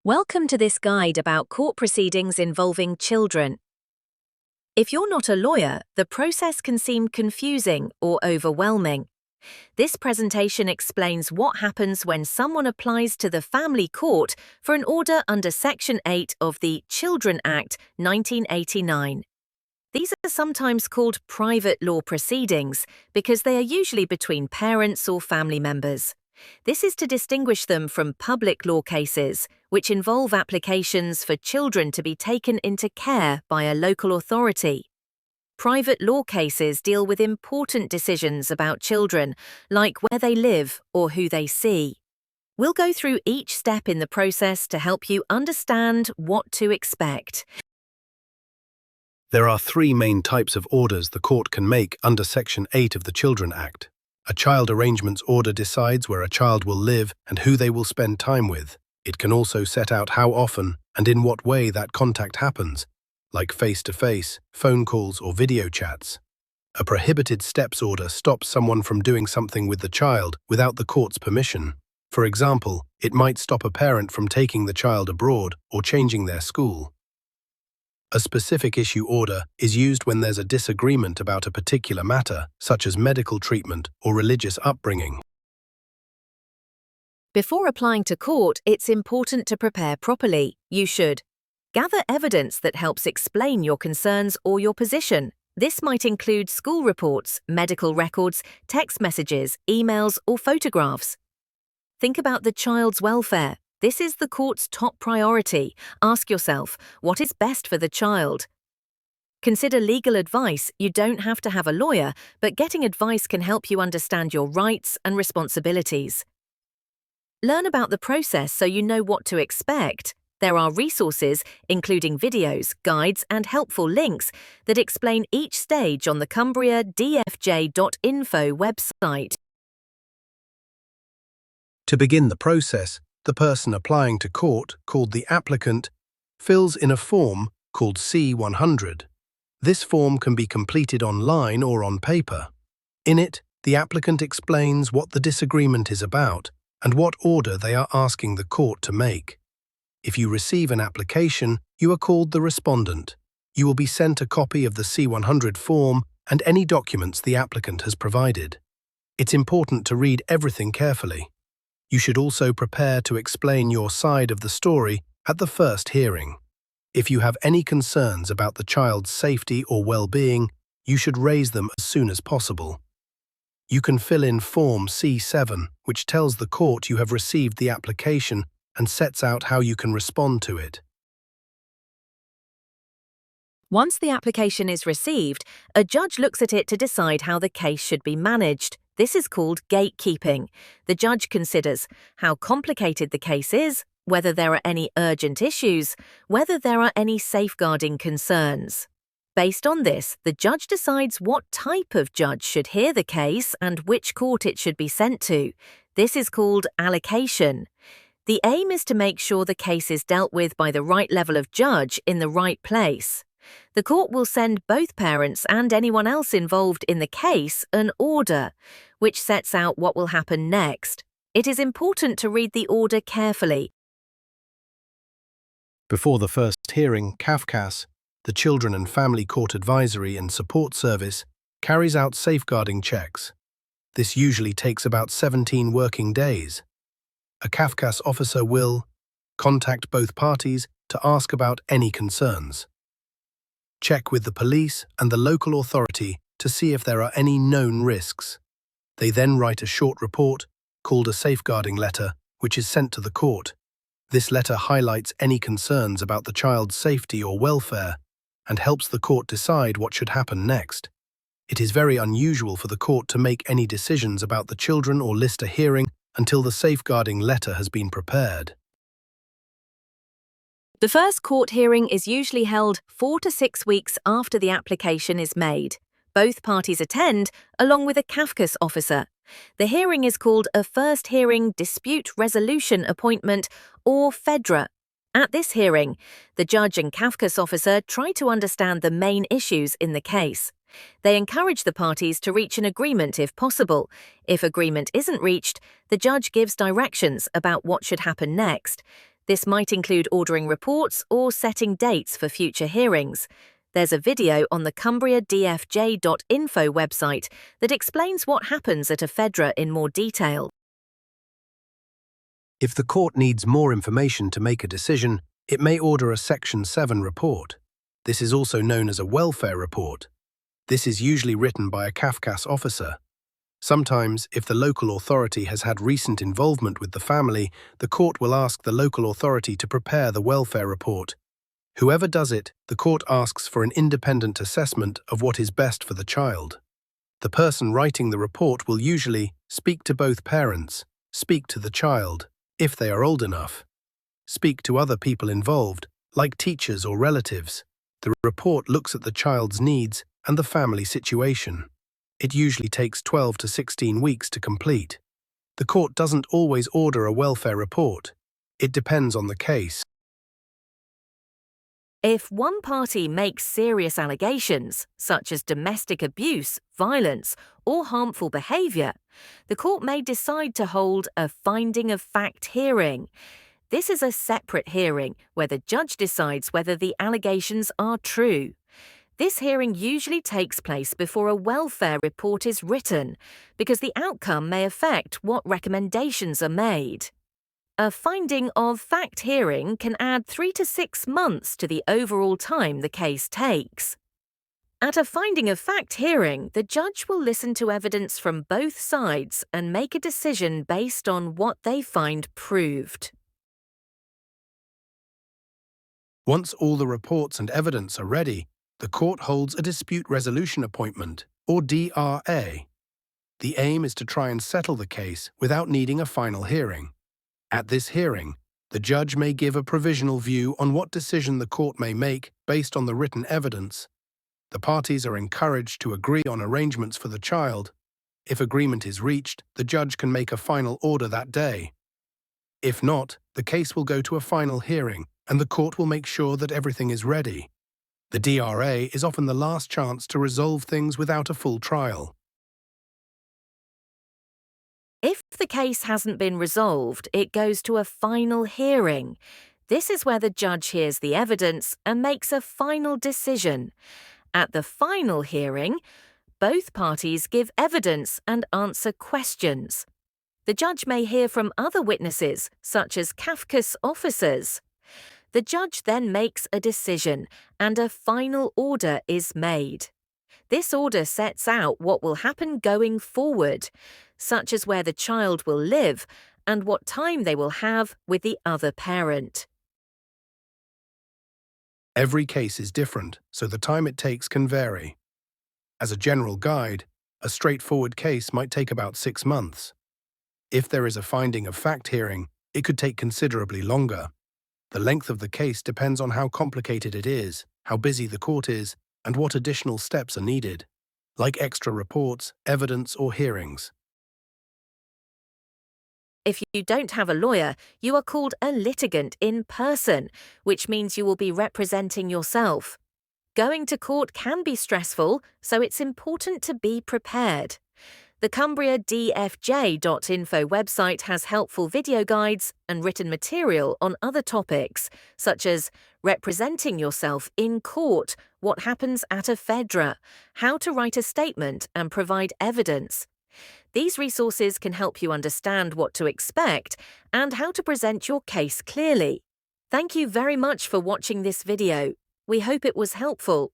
Welcome to this guide about court proceedings involving children. If you're not a lawyer, the process can seem confusing or overwhelming. This presentation explains what happens when someone applies to the family court for an order under Section 8 of the Children Act 1989. These are sometimes called private law proceedings because they are usually between parents or family members. This is to distinguish them from public law cases, which involve applications for children to be taken into care by a local authority. Private law cases deal with important decisions about children, like where they live or who they see. We'll go through each step in the process to help you understand what to expect. There are three main types of orders the court can make under Section 8 of the Children Act. A child arrangements order decides where a child will live and who they will spend time with. It can also set out how often and in what way that contact happens, like face-to-face, phone calls, or video chats. A prohibited steps order stops someone from doing something with the child without the court's permission. For example, it might stop a parent from taking the child abroad or changing their school. A specific issue order is used when there's a disagreement about a particular matter, such as medical treatment or religious upbringing. Before applying to court, it's important to prepare properly. You should gather evidence that helps explain your concerns or your position. This might include school reports, medical records, text messages, emails, or photographs. Think about the child's welfare. This is the court's top priority. Ask yourself, what is best for the child? Consider legal advice. You don't have to have a lawyer, but getting advice can help you understand your rights and responsibilities. Learn about the process so you know what to expect. There are resources, including videos, guides, and helpful links that explain each stage on the cumbriadfj.info website. To begin the process, the person applying to court, called the applicant, fills in a form called C-100. This form can be completed online or on paper. In it, the applicant explains what the disagreement is about and what order they are asking the court to make. If you receive an application, you are called the respondent. You will be sent a copy of the C-100 form and any documents the applicant has provided. It's important to read everything carefully. You should also prepare to explain your side of the story at the first hearing. If you have any concerns about the child's safety or well-being, you should raise them as soon as possible. You can fill in Form C7, which tells the court you have received the application and sets out how you can respond to it. Once the application is received, a judge looks at it to decide how the case should be managed. This is called gatekeeping. The judge considers how complicated the case is, whether there are any urgent issues, whether there are any safeguarding concerns. Based on this, the judge decides what type of judge should hear the case and which court it should be sent to. This is called allocation. The aim is to make sure the case is dealt with by the right level of judge in the right place. The court will send both parents and anyone else involved in the case an order, which sets out what will happen next. It is important to read the order carefully. Before the first hearing, Timescales, the Children and Family Court Advisory and Support Service, carries out safeguarding checks. This usually takes about 17 working days. A Timescales officer will contact both parties to ask about any concerns. Check with the police and the local authority to see if there are any known risks. They then write a short report, called a safeguarding letter, which is sent to the court. This letter highlights any concerns about the child's safety or welfare and helps the court decide what should happen next. It is very unusual for the court to make any decisions about the children or list a hearing until the safeguarding letter has been prepared. The first court hearing is usually held 4 to 6 weeks after the application is made. Both parties attend, along with a Timescales officer. The hearing is called a First Hearing Dispute Resolution Appointment, or FEDRA. At this hearing, the judge and Timescales officer try to understand the main issues in the case. They encourage the parties to reach an agreement if possible. If agreement isn't reached, the judge gives directions about what should happen next. This might include ordering reports or setting dates for future hearings. There's a video on the cumbriadfj.info website that explains what happens at a FEDRA in more detail. If the court needs more information to make a decision, it may order a Section 7 report. This is also known as a welfare report. This is usually written by a CAFCAS officer. Sometimes, if the local authority has had recent involvement with the family, the court will ask the local authority to prepare the welfare report. Whoever does it, the court asks for an independent assessment of what is best for the child. The person writing the report will usually speak to both parents, speak to the child, if they are old enough, speak to other people involved, like teachers or relatives. The report looks at the child's needs and the family situation. It usually takes 12 to 16 weeks to complete. The court doesn't always order a welfare report. It depends on the case. If one party makes serious allegations, such as domestic abuse, violence, or harmful behaviour, the court may decide to hold a finding of fact hearing. This is a separate hearing where the judge decides whether the allegations are true. This hearing usually takes place before a welfare report is written, because the outcome may affect what recommendations are made. A finding of fact hearing can add 3 to 6 months to the overall time the case takes. At a finding of fact hearing, the judge will listen to evidence from both sides and make a decision based on what they find proved. Once all the reports and evidence are ready, the court holds a dispute resolution appointment, or DRA. The aim is to try and settle the case without needing a final hearing. At this hearing, the judge may give a provisional view on what decision the court may make based on the written evidence. The parties are encouraged to agree on arrangements for the child. If agreement is reached, the judge can make a final order that day. If not, the case will go to a final hearing, and the court will make sure that everything is ready. The DRA is often the last chance to resolve things without a full trial. If the case hasn't been resolved, it goes to a final hearing. This is where the judge hears the evidence and makes a final decision. At the final hearing, both parties give evidence and answer questions. The judge may hear from other witnesses, such as CAFCAS officers. The judge then makes a decision, and a final order is made. This order sets out what will happen going forward, such as where the child will live and what time they will have with the other parent. Every case is different, so the time it takes can vary. As a general guide, a straightforward case might take about 6 months. If there is a finding of fact hearing, it could take considerably longer. The length of the case depends on how complicated it is, how busy the court is, and what additional steps are needed, like extra reports, evidence, or hearings. If you don't have a lawyer, you are called a litigant in person, which means you will be representing yourself. Going to court can be stressful, so it's important to be prepared. The cumbriadfj.info website has helpful video guides and written material on other topics, such as representing yourself in court, what happens at a FEDRA, how to write a statement and provide evidence. These resources can help you understand what to expect and how to present your case clearly. Thank you very much for watching this video. We hope it was helpful.